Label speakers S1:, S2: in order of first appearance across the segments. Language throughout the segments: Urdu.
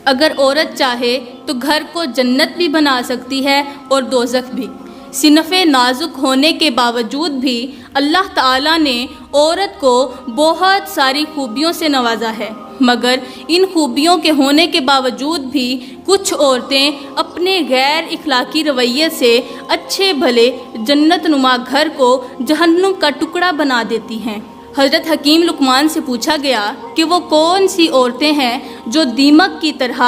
S1: اگر عورت چاہے تو گھر کو جنت بھی بنا سکتی ہے اور دوزخ بھی۔ صنف نازک ہونے کے باوجود بھی اللہ تعالیٰ نے عورت کو بہت ساری خوبیوں سے نوازا ہے، مگر ان خوبیوں کے ہونے کے باوجود بھی کچھ عورتیں اپنے غیر اخلاقی رویے سے اچھے بھلے جنت نما گھر کو جہنم کا ٹکڑا بنا دیتی ہیں۔ حضرت حکیم لقمان سے پوچھا گیا کہ وہ کون سی عورتیں ہیں جو دیمک کی طرح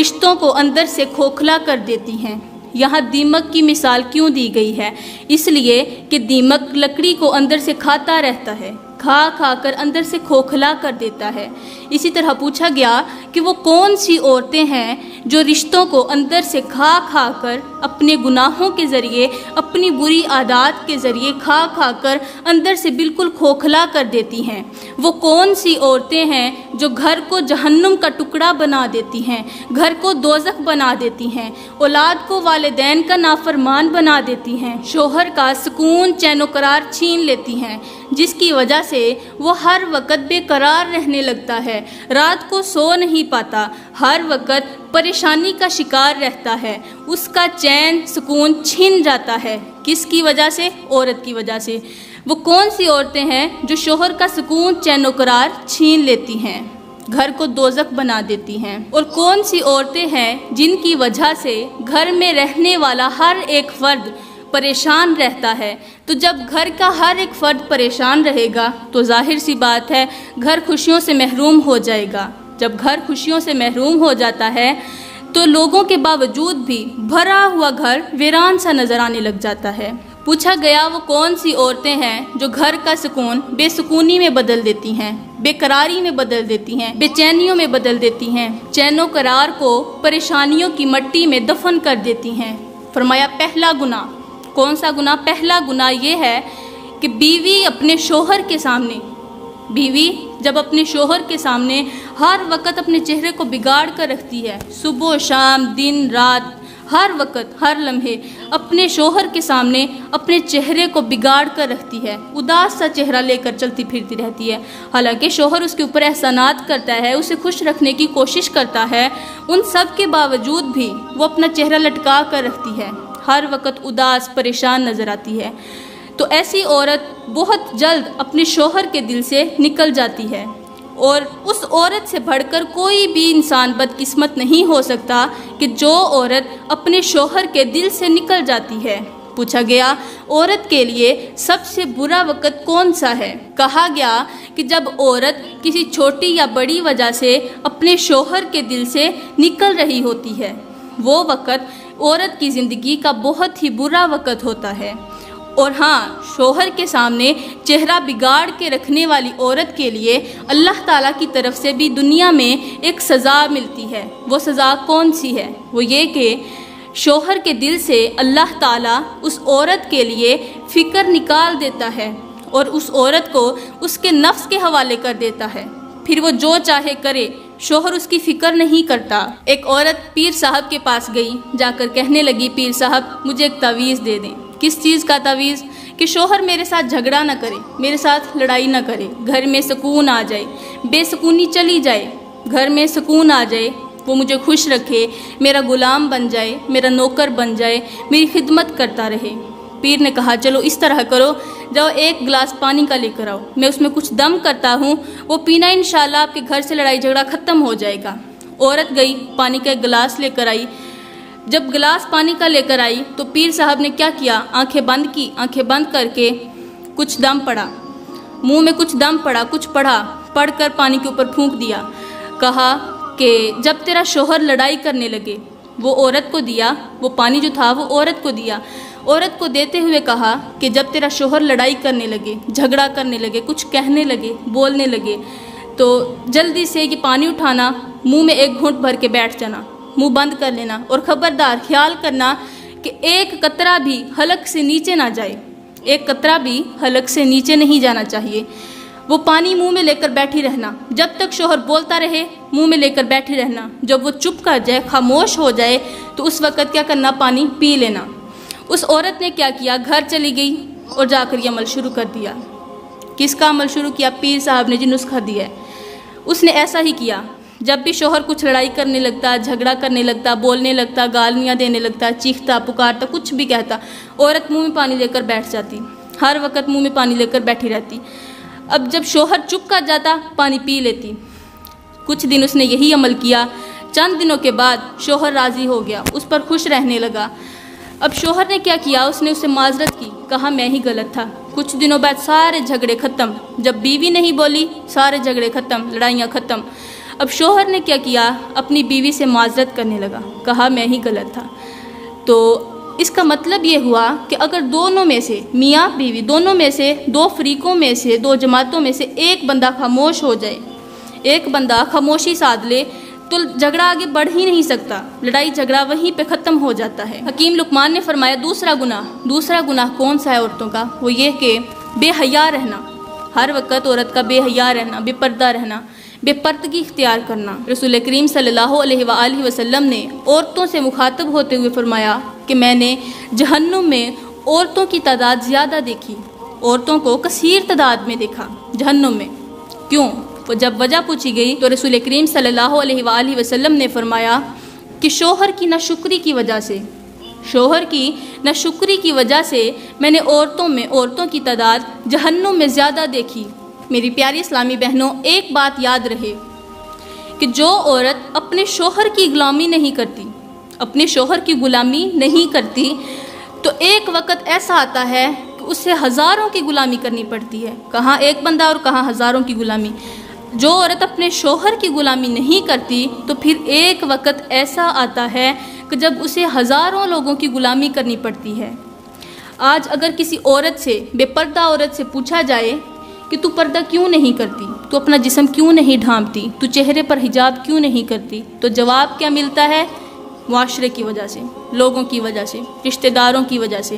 S1: رشتوں کو اندر سے کھوکھلا کر دیتی ہیں۔ یہاں دیمک کی مثال کیوں دی گئی ہے؟ اس لیے کہ دیمک لکڑی کو اندر سے کھاتا رہتا ہے، کھا کھا کر اندر سے کھوکھلا کر دیتا ہے۔ اسی طرح پوچھا گیا کہ وہ کون سی عورتیں ہیں جو رشتوں کو اندر سے کھا کھا کر اپنے گناہوں کے ذریعے، اپنی بری عادات کے ذریعے کھا کھا کر اندر سے بالکل کھوکھلا کر دیتی ہیں۔ وہ کون سی عورتیں ہیں جو گھر کو جہنم کا ٹکڑا بنا دیتی ہیں، گھر کو دوزخ بنا دیتی ہیں، اولاد کو والدین کا نافرمان بنا دیتی ہیں، شوہر کا سکون چین و قرار چھین لیتی ہیں، جس کی وجہ سے وہ ہر وقت بے قرار رہنے لگتا ہے، رات کو سو نہیں پاتا، ہر وقت پریشانی کا شکار رہتا ہے، اس کا چین سکون چھن جاتا ہے۔ کس کی وجہ سے؟ عورت کی وجہ سے۔ وہ کون سی عورتیں ہیں جو شوہر کا سکون چین و قرار چھین لیتی ہیں، گھر کو دوزخ بنا دیتی ہیں؟ اور کون سی عورتیں ہیں جن کی وجہ سے گھر میں رہنے والا ہر ایک فرد پریشان رہتا ہے؟ تو جب گھر کا ہر ایک فرد پریشان رہے گا تو ظاہر سی بات ہے گھر خوشیوں سے محروم ہو جائے گا۔ جب گھر خوشیوں سے محروم ہو جاتا ہے تو لوگوں کے باوجود بھی بھرا ہوا گھر ویران سا نظر آنے لگ جاتا ہے۔ پوچھا گیا وہ کون سی عورتیں ہیں جو گھر کا سکون بے سکونی میں بدل دیتی ہیں، بے قراری میں بدل دیتی ہیں، بے چینیوں میں بدل دیتی ہیں، چین و قرار کو پریشانیوں کی مٹی میں دفن کر دیتی ہیں۔ فرمایا پہلا گناہ، کون سا گناہ؟ پہلا گناہ یہ ہے کہ بیوی اپنے شوہر کے سامنے، بیوی جب اپنے شوہر کے سامنے ہر وقت اپنے چہرے کو بگاڑ کر رکھتی ہے، صبح و شام، دن رات، ہر وقت ہر لمحے اپنے شوہر کے سامنے اپنے چہرے کو بگاڑ کر رکھتی ہے، اداس سا چہرہ لے کر چلتی پھرتی رہتی ہے، حالانکہ شوہر اس کے اوپر احسانات کرتا ہے، اسے خوش رکھنے کی کوشش کرتا ہے، ان سب کے باوجود بھی وہ اپنا چہرہ لٹکا کر رکھتی ہے، ہر وقت اداس پریشان نظر آتی ہے۔ تو ایسی عورت بہت جلد اپنے شوہر کے دل سے نکل جاتی ہے، اور اس عورت سے بڑھ کر کوئی بھی انسان بدقسمت نہیں ہو سکتا کہ جو عورت اپنے شوہر کے دل سے نکل جاتی ہے۔ پوچھا گیا عورت کے لیے سب سے برا وقت کون سا ہے؟ کہا گیا کہ جب عورت کسی چھوٹی یا بڑی وجہ سے اپنے شوہر کے دل سے نکل رہی ہوتی ہے، وہ وقت عورت کی زندگی کا بہت ہی برا وقت ہوتا ہے۔ اور ہاں، شوہر کے سامنے چہرہ بگاڑ کے رکھنے والی عورت کے لیے اللہ تعالیٰ کی طرف سے بھی دنیا میں ایک سزا ملتی ہے۔ وہ سزا کون سی ہے؟ وہ یہ کہ شوہر کے دل سے اللہ تعالیٰ اس عورت کے لیے فکر نکال دیتا ہے اور اس عورت کو اس کے نفس کے حوالے کر دیتا ہے، پھر وہ جو چاہے کرے، شوہر اس کی فکر نہیں کرتا۔ ایک عورت پیر صاحب کے پاس گئی، جا کر کہنے لگی پیر صاحب مجھے ایک تعویذ دے دیں۔ کس چیز کا تعویذ؟ کہ شوہر میرے ساتھ جھگڑا نہ کرے، میرے ساتھ لڑائی نہ کرے، گھر میں سکون آ جائے، بے سکونی چلی جائے، گھر میں سکون آ جائے، وہ مجھے خوش رکھے، میرا غلام بن جائے، میرا نوکر بن جائے، میری خدمت کرتا رہے۔ پیر نے کہا چلو اس طرح کرو، جاؤ ایک گلاس پانی کا لے کر آؤ، میں اس میں کچھ دم کرتا ہوں، وہ پینا انشاءاللہ آپ کے گھر سے لڑائی جھگڑا ختم ہو جائے گا۔ عورت گئی، پانی کا ایک گلاس لے کر آئی۔ جب گلاس پانی کا لے کر آئی تو پیر صاحب نے کیا کیا؟ آنکھیں بند کی، آنکھیں بند کر کے کچھ دم پڑا، منہ میں کچھ دم پڑا، کچھ پڑھا، پڑھ کر پانی کے اوپر پھونک دیا۔ کہا کہ جب تیرا شوہر لڑائی کرنے لگے، وہ عورت کو دیا، وہ پانی جو تھا وہ عورت کو دیا، عورت کو دیتے ہوئے کہا کہ جب تیرا شوہر لڑائی کرنے لگے، جھگڑا کرنے لگے، کچھ کہنے لگے، بولنے لگے، تو جلدی سے یہ پانی اٹھانا، منہ میں ایک گھونٹ بھر کے بیٹھ جانا، منہ بند کر لینا، اور خبردار خیال کرنا کہ ایک قطرہ بھی حلق سے نیچے نہ جائے، ایک قطرہ بھی حلق سے نیچے نہیں جانا چاہیے۔ وہ پانی منہ میں لے کر بیٹھی رہنا، جب تک شوہر بولتا رہے منہ میں لے کر بیٹھی رہنا، جب وہ چپ کر جائے، خاموش ہو جائے تو اس وقت کیا کرنا؟ پانی پی لینا۔ اس عورت نے کیا کیا؟ گھر چلی گئی اور جا کر یہ عمل شروع کر دیا۔ کس کا عمل شروع کیا؟ پیر صاحب نے جو نسخہ دیا ہے اس نے ایسا ہی کیا۔ جب بھی شوہر کچھ لڑائی کرنے لگتا، جھگڑا کرنے لگتا، بولنے لگتا، گالیاں دینے لگتا، چیختا، پکارتا، کچھ بھی کہتا، عورت منہ میں پانی لے کر بیٹھ جاتی، ہر وقت منہ میں پانی لے کر بیٹھی رہتی۔ اب جب شوہر چپ کر جاتا پانی پی لیتی۔ کچھ دن اس نے یہی عمل کیا، چند دنوں کے بعد شوہر راضی ہو گیا، اس پر خوش رہنے لگا۔ اب شوہر نے کیا کیا، اس نے اسے معذرت کی، کہا میں ہی غلط تھا۔ کچھ دنوں بعد سارے جھگڑے ختم، جب بیوی نہیں بولی سارے جھگڑے ختم، لڑائیاں ختم۔ اب شوہر نے کیا کیا، اپنی بیوی سے معذرت کرنے لگا، کہا میں ہی غلط تھا۔ تو اس کا مطلب یہ ہوا کہ اگر دونوں میں سے، میاں بیوی دونوں میں سے، دو فریقوں میں سے، دو جماعتوں میں سے ایک بندہ خاموش ہو جائے، ایک بندہ خاموشی سادھ لے، تو جھگڑا آگے بڑھ ہی نہیں سکتا، لڑائی جھگڑا وہیں پہ ختم ہو جاتا ہے۔ حکیم لقمان نے فرمایا دوسرا گناہ کون سا ہے عورتوں کا، وہ یہ کہ بے حیا رہنا، ہر وقت عورت کا بے حیا رہنا، بے پردہ رہنا، بے پردگی اختیار کرنا۔ رسول کریم صلی اللہ علیہ وآلہ وسلم نے عورتوں سے مخاطب ہوتے ہوئے فرمایا کہ میں نے جہنم میں عورتوں کی تعداد زیادہ دیکھی، عورتوں کو کثیر تعداد میں دیکھا جہنم میں۔ کیوں؟ جب وجہ پوچھی گئی تو رسول کریم صلی اللہ علیہ وآلہ وسلم نے فرمایا کہ شوہر کی ناشکری کی وجہ سے میں نے عورتوں کی تعداد جہنم میں زیادہ دیکھی۔ میری پیاری اسلامی بہنوں، ایک بات یاد رہے کہ جو عورت اپنے شوہر کی غلامی نہیں کرتی تو ایک وقت ایسا آتا ہے کہ اسے ہزاروں کی غلامی کرنی پڑتی ہے۔ کہاں ایک بندہ اور کہاں ہزاروں کی غلامی۔ جو عورت اپنے شوہر کی غلامی نہیں کرتی تو پھر ایک وقت ایسا آتا ہے کہ جب اسے ہزاروں لوگوں کی غلامی کرنی پڑتی ہے۔ آج اگر کسی عورت سے، بے پردہ عورت سے پوچھا جائے کہ تو پردہ کیوں نہیں کرتی، تو اپنا جسم کیوں نہیں ڈھانپتی، تو چہرے پر حجاب کیوں نہیں کرتی، تو جواب کیا ملتا ہے؟ معاشرے کی وجہ سے، لوگوں کی وجہ سے، رشتہ داروں کی وجہ سے۔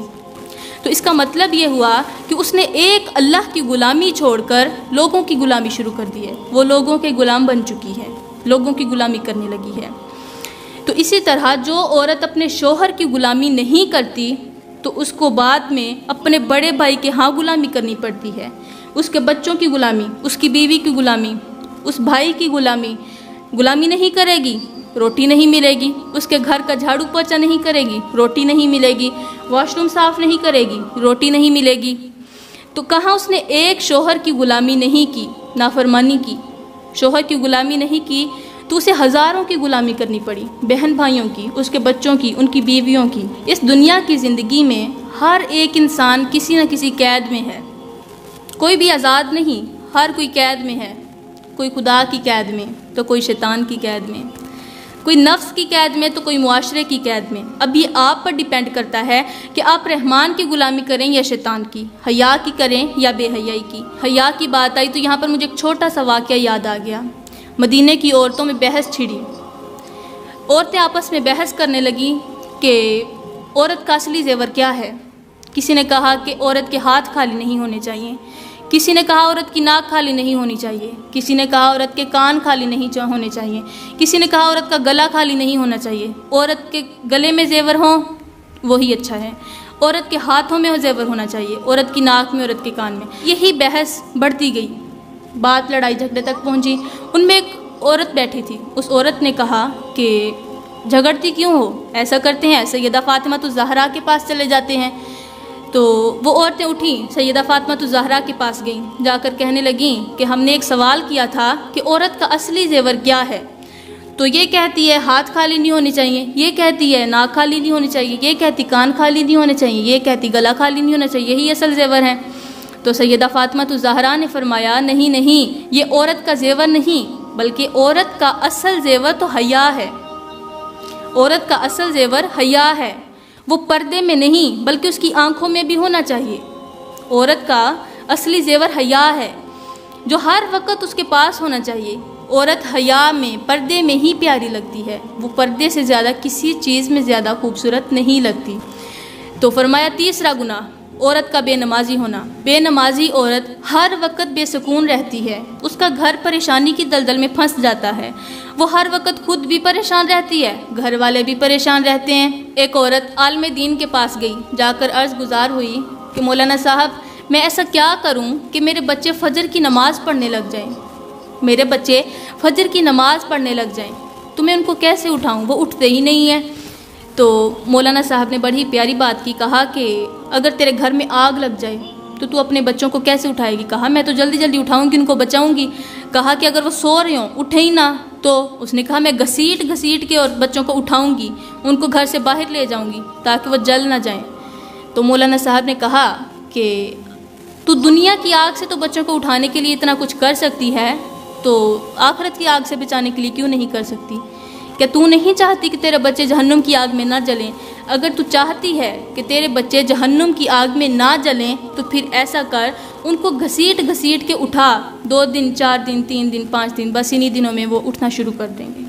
S1: تو اس کا مطلب یہ ہوا کہ اس نے ایک اللہ کی غلامی چھوڑ کر لوگوں کی غلامی شروع کر دی ہے، وہ لوگوں کے غلام بن چکی ہے، لوگوں کی غلامی کرنے لگی ہے۔ تو اسی طرح جو عورت اپنے شوہر کی غلامی نہیں کرتی تو اس کو بعد میں اپنے بڑے بھائی کے ہاں غلامی کرنی پڑتی ہے، اس کے بچوں کی غلامی، اس کی بیوی کی غلامی، اس بھائی کی غلامی نہیں کرے گی، روٹی نہیں ملے گی، اس کے گھر کا جھاڑو پوچھا نہیں کرے گی، روٹی نہیں ملے گی، واش روم صاف نہیں کرے گی، روٹی نہیں ملے گی۔ تو کہاں اس نے ایک شوہر کی غلامی نہیں کی، نافرمانی کی، شوہر کی غلامی نہیں کی، تو اسے ہزاروں کی غلامی کرنی پڑی، بہن بھائیوں کی، اس کے بچوں کی، ان کی بیویوں کی۔ اس دنیا کی زندگی میں ہر ایک انسان کسی نہ کسی قید میں ہے، کوئی بھی آزاد نہیں، ہر کوئی قید میں ہے، کوئی خدا کی قید میں تو کوئی شیطان کی قید میں، کوئی نفس کی قید میں تو کوئی معاشرے کی قید میں۔ اب یہ آپ پر ڈیپینڈ کرتا ہے کہ آپ رحمان کی غلامی کریں یا شیطان کی، حیا کی کریں یا بے حیائی کی۔ حیا کی بات آئی تو یہاں پر مجھے ایک چھوٹا سا واقعہ یاد آ گیا۔ مدینے کی عورتوں میں بحث چھڑی، عورتیں آپس میں بحث کرنے لگیں کہ عورت کا اصلی زیور کیا ہے۔ کسی نے کہا کہ عورت کے ہاتھ خالی نہیں ہونے چاہیے، کسی نے کہا عورت کی ناک خالی نہیں ہونی چاہیے، کسی نے کہا عورت کے کان خالی نہیں ہونے چاہیے، کسی نے کہا عورت کا گلا خالی نہیں ہونا چاہیے، عورت کے گلے میں زیور ہوں وہی اچھا ہے، عورت کے ہاتھوں میں زیور ہونا چاہیے، عورت کی ناک میں، عورت کے کان میں۔ یہی بحث بڑھتی گئی، بات لڑائی جھگڑے تک پہنچی۔ ان میں ایک عورت بیٹھی تھی، اس عورت نے کہا کہ جھگڑتی کیوں ہو، ایسا کرتے ہیں سیدہ فاطمہ الزہرا کے پاس چلے جاتے ہیں۔ تو وہ عورتیں اٹھیں، سیدہ فاطمہ الزہرا کے پاس گئیں، جا کر کہنے لگیں کہ ہم نے ایک سوال کیا تھا کہ عورت کا اصلی زیور کیا ہے، تو یہ کہتی ہے ہاتھ خالی نہیں ہونے چاہیے، یہ کہتی ہے ناک خالی نہیں ہونی چاہیے، یہ کہتی کان خالی نہیں ہونے چاہیے، یہ کہتی گلا خالی نہیں ہونا چاہیے، یہی اصل زیور ہے۔ تو سیدہ فاطمہ الزہرا نے فرمایا نہیں، یہ عورت کا زیور نہیں، بلکہ عورت کا اصل زیور تو حیا ہے، عورت کا اصل زیور حیا ہے، وہ پردے میں نہیں بلکہ اس کی آنکھوں میں بھی ہونا چاہیے۔ عورت کا اصلی زیور حیا ہے جو ہر وقت اس کے پاس ہونا چاہیے۔ عورت حیا میں، پردے میں ہی پیاری لگتی ہے، وہ پردے سے زیادہ کسی چیز میں زیادہ خوبصورت نہیں لگتی۔ تو فرمایا تیسرا گناہ عورت کا بے نمازی ہونا۔ بے نمازی عورت ہر وقت بے سکون رہتی ہے، اس کا گھر پریشانی کی دلدل میں پھنس جاتا ہے، وہ ہر وقت خود بھی پریشان رہتی ہے، گھر والے بھی پریشان رہتے ہیں۔ ایک عورت عالم دین کے پاس گئی، جا کر عرض گزار ہوئی کہ مولانا صاحب میں ایسا کیا کروں کہ میرے بچے فجر کی نماز پڑھنے لگ جائیں۔ میرے بچے فجر کی نماز پڑھنے لگ جائیں تو میں ان کو کیسے اٹھاؤں، وہ اٹھتے ہی نہیں ہیں۔ تو مولانا صاحب نے بڑی پیاری بات کی، کہا کہ اگر تیرے گھر میں آگ لگ جائے تو اپنے بچوں کو کیسے اٹھائے گی؟ کہا میں تو جلدی جلدی اٹھاؤں گی، ان کو بچاؤں گی۔ کہا کہ اگر وہ سو رہے ہوں اٹھے ہی نہ، تو اس نے کہا میں گھسیٹ کے اور بچوں کو اٹھاؤں گی، ان کو گھر سے باہر لے جاؤں گی تاکہ وہ جل نہ جائیں۔ تو مولانا صاحب نے کہا کہ تو دنیا کی آگ سے تو بچوں کو اٹھانے کے لیے اتنا کچھ کر سکتی ہے، تو آخرت کی آگ سے بچانے کے لیے کیوں نہیں کر سکتی؟ کہ تو نہیں چاہتی کہ تیرے بچے جہنم کی آگ میں نہ جلیں؟ اگر تو چاہتی ہے کہ تیرے بچے جہنم کی آگ میں نہ جلیں تو پھر ایسا کر، ان کو گھسیٹ کے اٹھا، 2 دن 4 دن 3 دن 5 دن، بس انہی دنوں میں وہ اٹھنا شروع کر دیں گے۔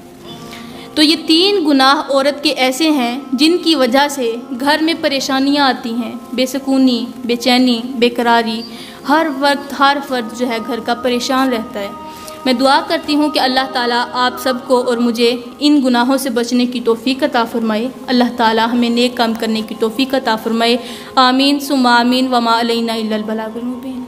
S1: تو یہ 3 گناہ عورت کے ایسے ہیں جن کی وجہ سے گھر میں پریشانیاں آتی ہیں، بے سکونی، بے چینی، بے قراری، ہر وقت ہر فرد جو ہے گھر کا پریشان رہتا ہے۔ میں دعا کرتی ہوں کہ اللہ تعالیٰ آپ سب کو اور مجھے ان گناہوں سے بچنے کی توفیق عطا فرمائے۔ اللہ تعالیٰ ہمیں نیک کام کرنے کی توفیق عطا فرمائے۔ آمین ثم آمین، وما علینا الا البلاغ المبین۔